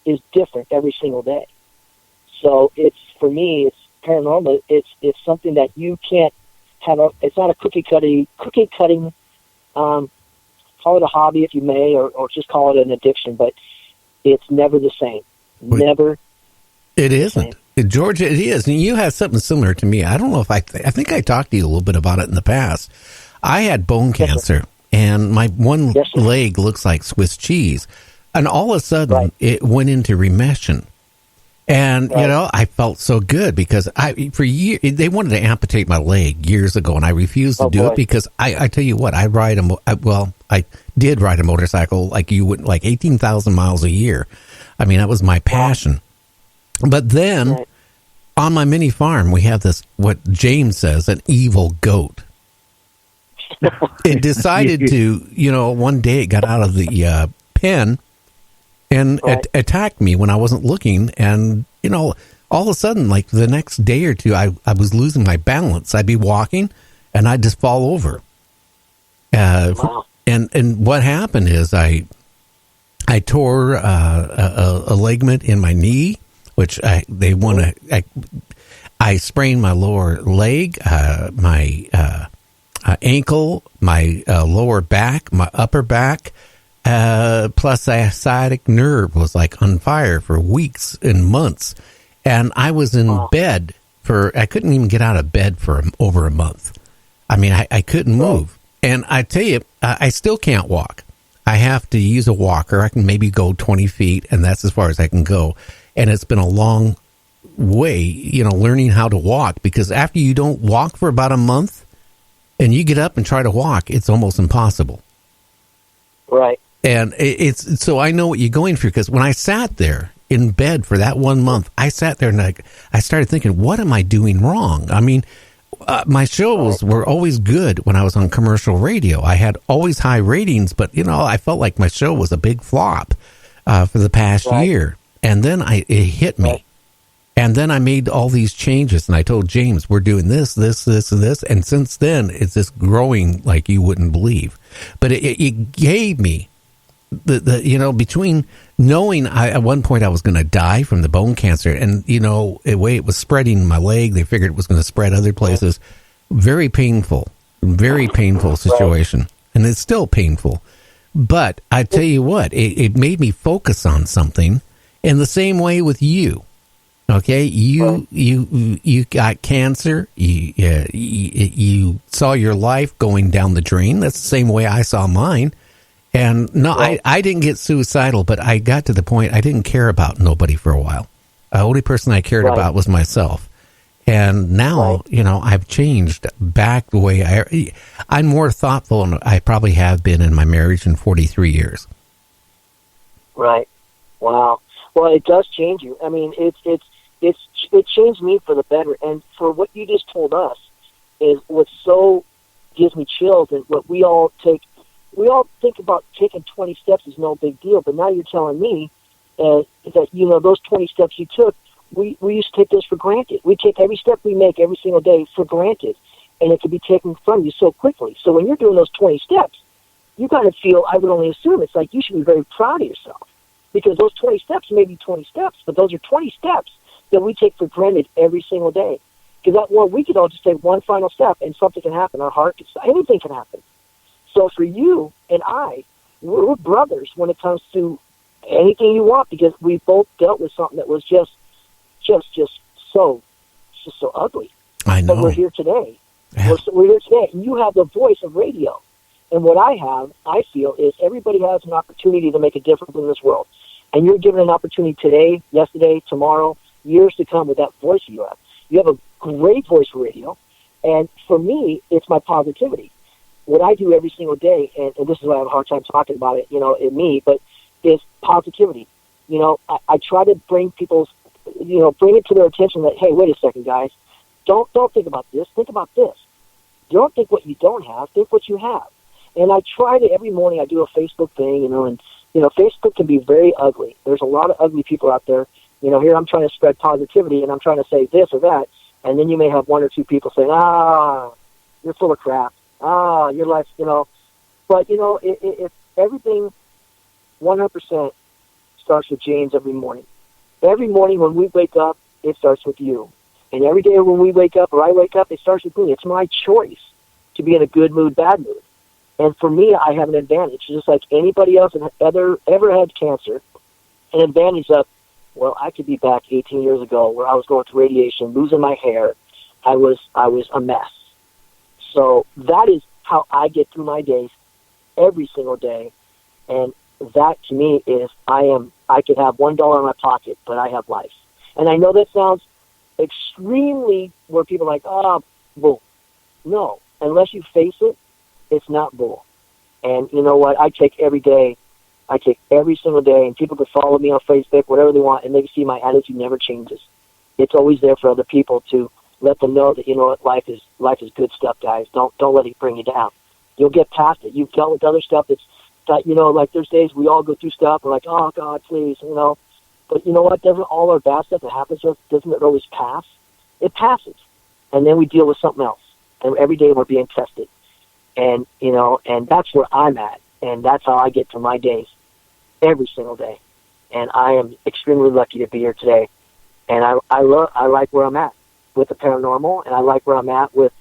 is different every single day. So it's, for me, it's paranormal. It's something that you can't have. It's not a cookie cutting. Call it a hobby if you may, or just call it an addiction. But it's never the same. Never. It isn't. George, it is. And you have something similar to me. I don't know if I think I talked to you a little bit about it in the past. I had bone cancer, and my one leg looks like Swiss cheese. And all of a sudden, it went into remission. And, I felt so good because for years, they wanted to amputate my leg years ago, and I refused to do it because I tell you what, I did ride a motorcycle like you would, like 18,000 miles a year. I mean, that was my passion. But then on my mini farm, we have this, what James says, an evil goat. It decided to, one day it got out of the pen and attacked me when I wasn't looking. And, all of a sudden, like the next day or two, I was losing my balance. I'd be walking and I'd just fall over. And what happened is I tore a ligament in my knee, which I sprained my lower leg, my ankle, my lower back, my upper back, plus the sciatic nerve was like on fire for weeks and months. And I was in bed I couldn't even get out of bed for over a month. I mean, I couldn't move. And I tell you, I still can't walk. I have to use a walker. I can maybe go 20 feet, and that's as far as I can go. And it's been a long way, learning how to walk, because after you don't walk for about a month and you get up and try to walk, it's almost impossible. Right. And so I know what you're going through, because when I sat there in bed for that 1 month, I sat there and I started thinking, what am I doing wrong? I mean, my shows were always good when I was on commercial radio. I had always high ratings, but, I felt like my show was a big flop for the past year. And then it hit me. And then I made all these changes, and I told James, we're doing this, and this. And since then, it's just growing like you wouldn't believe. But it gave me the between knowing at one point I was going to die from the bone cancer, and, the way it was spreading in my leg, they figured it was going to spread other places. Very painful situation. And it's still painful. But I tell you what, it made me focus on something in the same way with you. Okay, you got cancer. You saw your life going down the drain. That's the same way I saw mine. And no, I didn't get suicidal, but I got to the point I didn't care about nobody for a while. The only person I cared about was myself. And now, I've changed back the way I'm more thoughtful than I probably have been in my marriage in 43 years. Right. Wow. Well, it does change you. I mean, it changed me for the better. And for what you just told us is what so gives me chills, and what we all think about taking 20 steps is no big deal. But now you're telling me that, those 20 steps you took, we used to take those for granted. We take every step we make every single day for granted, and it can be taken from you so quickly. So when you're doing those 20 steps, you got to feel, I would only assume, it's like you should be very proud of yourself, because those 20 steps may be 20 steps, but those are 20 steps that we take for granted every single day. Because we could all just take one final step and something can happen. Our heart, anything can happen. So for you and I, we're brothers when it comes to anything you want, because we both dealt with something that was just so ugly. I know. But we're here today. Yeah. We're here today, and you have the voice of radio. And what I feel is everybody has an opportunity to make a difference in this world. And you're given an opportunity today, yesterday, tomorrow, years to come with that voice you have. You have a great voice for radio. And for me, it's my positivity. What I do every single day, and this is why I have a hard time talking about it, in me, but is positivity. I try to bring bring it to their attention that, hey, wait a second, guys. Don't think about this. Think about this. Don't think what you don't have. Think what you have. And I try to, every morning I do a Facebook thing, and Facebook can be very ugly. There's a lot of ugly people out there. Here I'm trying to spread positivity, and I'm trying to say this or that, and then you may have one or two people saying, you're full of crap. Your life, But, if everything 100% starts with James every morning. Every morning when we wake up, it starts with you. And every day when we wake up, or I wake up, it starts with me. It's my choice to be in a good mood, bad mood. And for me, I have an advantage. Just like anybody else that ever had cancer, an advantage of, well, I could be back 18 years ago where I was going through radiation, losing my hair. I was a mess. So that is how I get through my days every single day. And that to me is I could have $1 in my pocket, but I have life. And I know that sounds extremely where people are like, bull. No, unless you face it, it's not bull. And you know what? I take every single day, and people can follow me on Facebook, whatever they want, and they see my attitude never changes. It's always there for other people to let them know that, you know what, life is good stuff, guys. Don't let it bring you down. You'll get past it. You've dealt with other stuff that, you know, like there's days we all go through stuff. We're like, oh, God, please, you know. But you know what? Doesn't all our bad stuff that happens to us, doesn't it always pass? It passes. And then we deal with something else. And every day we're being tested. And, you know, and that's where I'm at. And that's how I get through my days every single day. And I am extremely lucky to be here today. And I like where I'm at with the paranormal, and I like where I'm at with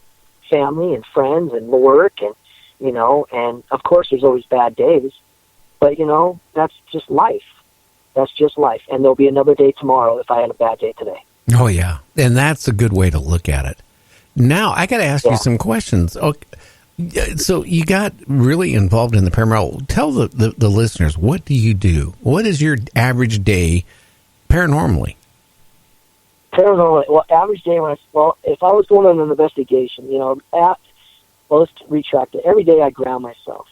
family and friends and work, and, you know, and of course there's always bad days, but, you know, that's just life. That's just life. And there'll be another day tomorrow if I had a bad day today. Oh, yeah. And that's a good way to look at it. Now, I got to ask you some questions. Okay. So you got really involved in the paranormal. Tell the listeners, what do you do? What is your average day paranormally? Paranormal, well, average day if I was going on an investigation, you know, let's retract it. Every day I ground myself.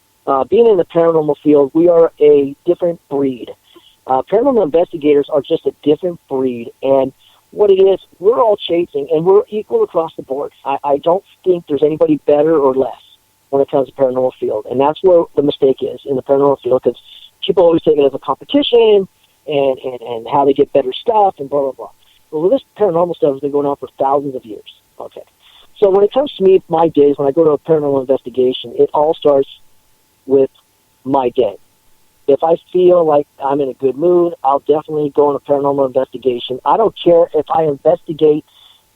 Being in the paranormal field, we are a different breed. Paranormal investigators are just a different breed, and what it is, we're all chasing, and we're equal across the board. I don't think there's anybody better or less when it comes to paranormal field, and that's where the mistake is in the paranormal field, because people always take it as a competition and how they get better stuff and blah, blah, blah. Well, this paranormal stuff has been going on for thousands of years. Okay. So when it comes to me, my days, when I go to a paranormal investigation, it all starts with my day. If I feel like I'm in a good mood, I'll definitely go on a paranormal investigation. I don't care if I investigate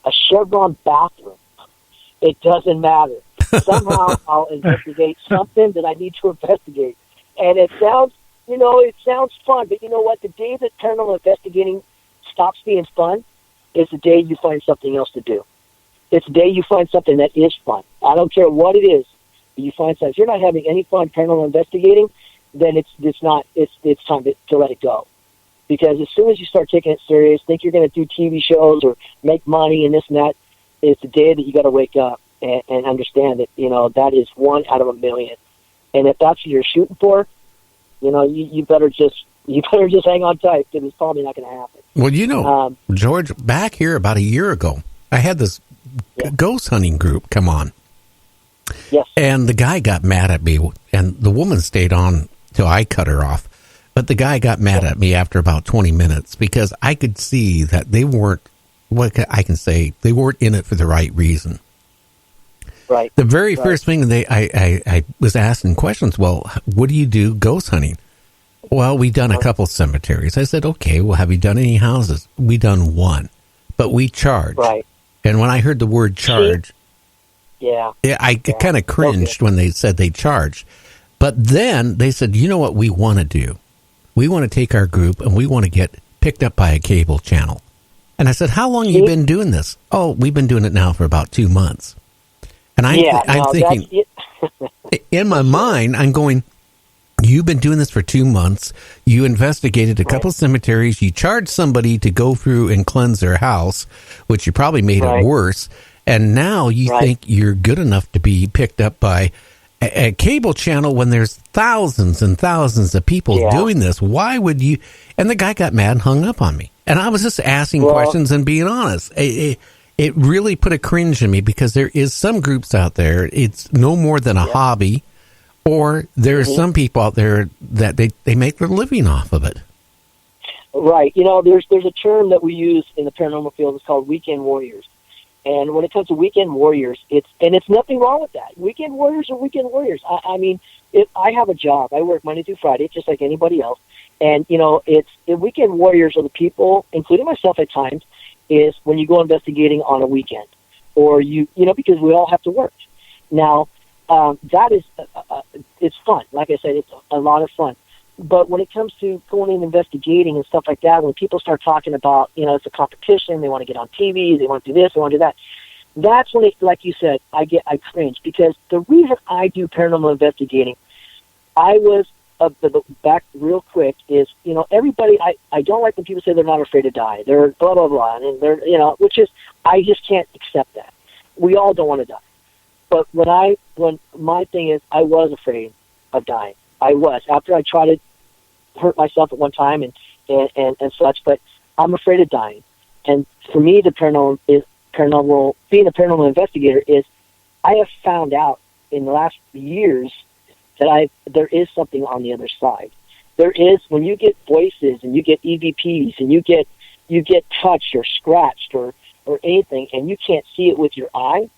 a Chevron bathroom. It doesn't matter. Somehow I'll investigate something that I need to investigate. And it sounds fun, but you know what? The day that paranormal investigating stops being fun is the day you find something else to do. It's the day you find something that is fun. I don't care what it is, but you find something. If you're not having any fun paranormal investigating, then it's time to let it go. Because as soon as you start taking it serious, think you're going to do TV shows or make money and this and that, it's the day that you got to wake up and understand that, you know, that is 1 out of a million. And if that's what you're shooting for, you know, you better just hang on tight, because it's probably not going to happen. Well, you know, George, back here about a year ago, I had this ghost hunting group come on. Yes. And the guy got mad at me, and the woman stayed on till I cut her off. But the guy got mad at me after about 20 minutes because I could see that they weren't, they weren't in it for the right reason. Right. The very first thing I was asking questions, well, what do you do ghost hunting? Well, we done a couple cemeteries. I said, okay, well, have you done any houses? We done one, but we charge. Right. And when I heard the word charge, I kind of cringed when they said they charged. But then they said, you know what we want to do? We want to take our group and we want to get picked up by a cable channel. And I said, how long have you been doing this? Oh, we've been doing it now for about 2 months. And I'm thinking, in my mind, I'm going, you've been doing this for 2 months. You investigated a couple cemeteries. You charged somebody to go through and cleanse their house, which you probably made it worse. And now you think you're good enough to be picked up by a cable channel when there's thousands and thousands of people doing this. Why would you? And the guy got mad and hung up on me. And I was just asking questions and being honest. It really put a cringe in me, because there is some groups out there, it's no more than a hobby, or there's some people out there that they make their living off of it. Right. You know, there's a term that we use in the paranormal field. It's called weekend warriors. And when it comes to weekend warriors, it's nothing wrong with that. Weekend warriors are weekend warriors. I mean, I have a job. I work Monday through Friday, just like anybody else. And, weekend warriors are the people, including myself at times, is when you go investigating on a weekend, or because we all have to work. Now, that is, it's fun. Like I said, it's a lot of fun. But when it comes to going and investigating and stuff like that, when people start talking about, it's a competition, they want to get on TV, they want to do this, they want to do that, that's when, like you said, I cringe. Because the reason I do paranormal investigating, I was, back real quick, is, everybody, I don't like when people say they're not afraid to die. They're blah, blah, blah. And they're, which is, I just can't accept that. We all don't want to die. But when my thing is, I was afraid of dying. I was. After I tried to hurt myself at one time and such, but I'm afraid of dying. And for me, the being a paranormal investigator is, I have found out in the last years that there is something on the other side. There is, when you get voices and you get EVPs and you get touched or scratched or anything, and you can't see it with your eye,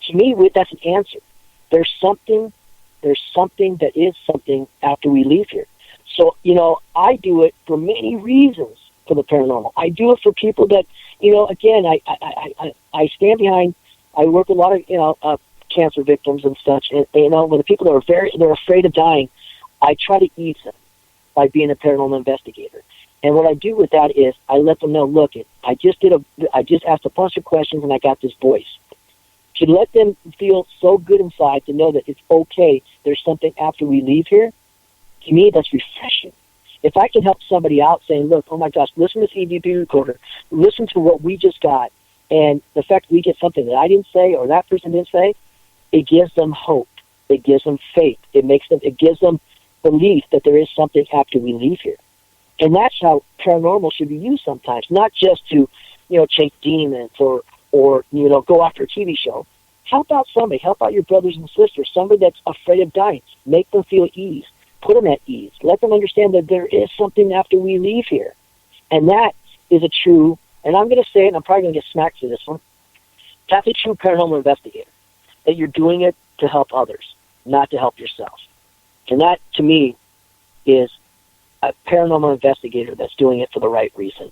to me, that's an answer. There's something that is something after we leave here. So, I do it for many reasons for the paranormal. I do it for people that, again, I stand behind, I work with a lot of, cancer victims and such, and, when the people that they're afraid of dying, I try to ease them by being a paranormal investigator. And what I do with that is I let them know, look, I just asked a bunch of questions and I got this voice. To let them feel so good inside to know that it's okay, there's something after we leave here, to me, that's refreshing. If I can help somebody out saying, look, oh my gosh, listen to this EVP recorder, listen to what we just got, and the fact we get something that I didn't say or that person didn't say, it gives them hope. It gives them faith. It gives them belief that there is something after we leave here. And that's how paranormal should be used sometimes, not just to, chase demons or go after a TV show. Help out somebody. Help out your brothers and sisters, somebody that's afraid of dying. Make them feel ease. Put them at ease. Let them understand that there is something after we leave here. And that is a true, and I'm going to say it, and I'm probably going to get smacked for this one, that's a true paranormal investigator. That you're doing it to help others, not to help yourself. And that, to me, is a paranormal investigator that's doing it for the right reason.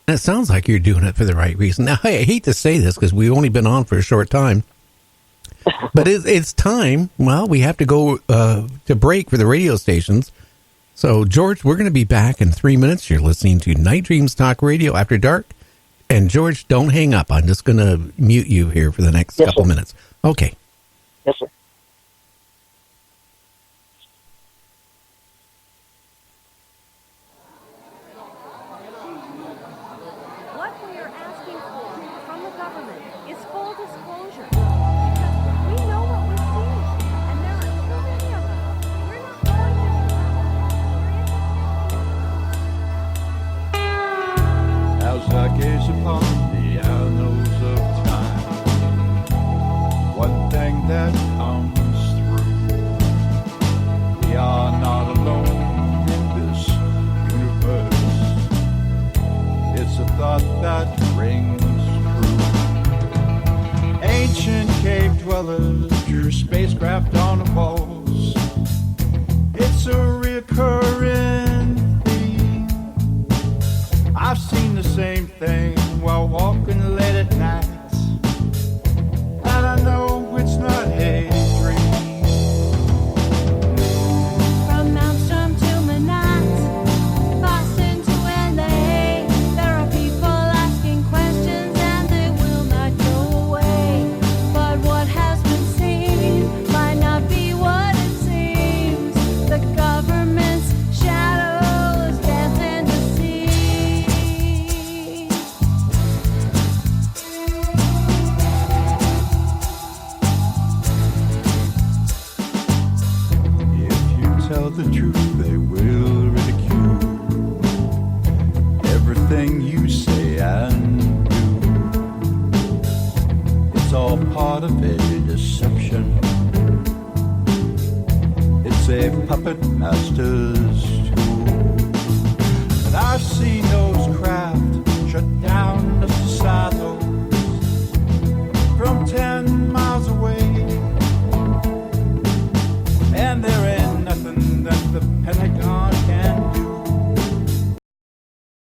It sounds like you're doing it for the right reason. Now, I hate to say this because we've only been on for a short time, but it's time. Well, we have to go to break for the radio stations. So, George, we're going to be back in 3 minutes. You're listening to Night Dreams Talk Radio After Dark. And, George, don't hang up. I'm just going to mute you here for the next couple minutes. Okay. Yes, sir. What we are asking for from the government is full disclosure. Because we know what we're seeing, and there are so many of us. We're not going to. As I gaze upon the annals of time, one thing that comes through, we are not alone in this universe. It's a thought that rings true. Ancient cave dwellers drew spacecraft on the walls. It's a recurring theme. I've seen the same thing while walking late at night, and I know it's not a dream. From Maelstrom to Manhattan, Boston to LA, there are people asking questions and they will not go away. But what has been seen might not be what it seems. The government's shadows dance in the sea. If you tell the truth, they will ridicule everything you say and do. It's all part of a deception. It's a puppet master's tool. And I've seen